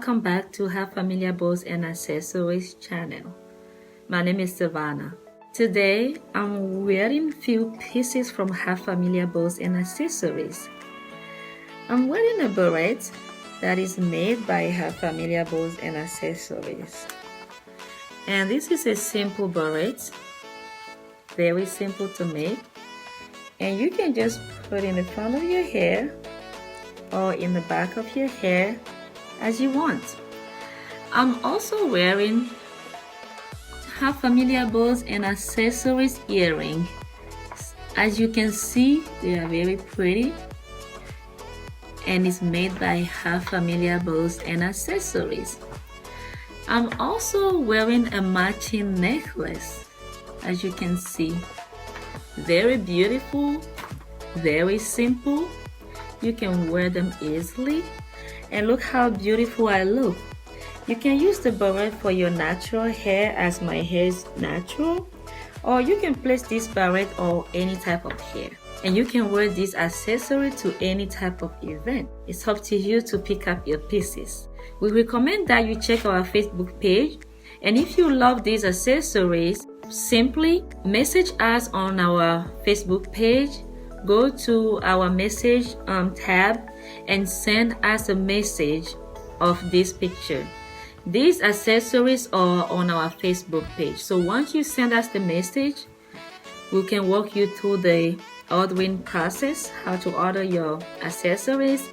Welcome back to Hafamilia Bows and Accessories channel. My name is Sylvana. Today I'm wearing few pieces from Hafamilia Bows and Accessories. I'm wearing a beret that is made by Hafamilia Bows and Accessories. And this is a simple beret, very simple to make. And you can just put in the front of your hair or in the back of your hair as you want. I'm also wearing Hafamilia Bows and Accessories earring. As you can see, they are very pretty and it's made by Hafamilia Bows and Accessories. I'm also wearing a matching necklace, as you can see. Very beautiful, very simple. You can wear them easily. And look how beautiful I look. You can use the beret for your natural hair, as my hair is natural, or you can place this beret on any type of hair. And you can wear this accessory to any type of event. It's up to you to pick up your pieces. We recommend that you check our Facebook page. And if you love these accessories, simply message us on our Facebook page. Go to our message tab and send us a message of this picture. These accessories are on our Facebook page. So once you send us the message, we can walk you through the ordering process, how to order your accessories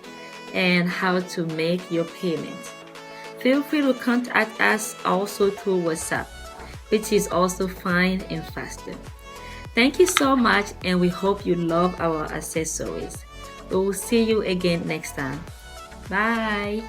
and how to make your payment. Feel free to contact us also through WhatsApp, which is also fine and faster. Thank you so much, and we hope you love our accessories. We will see you again next time. Bye.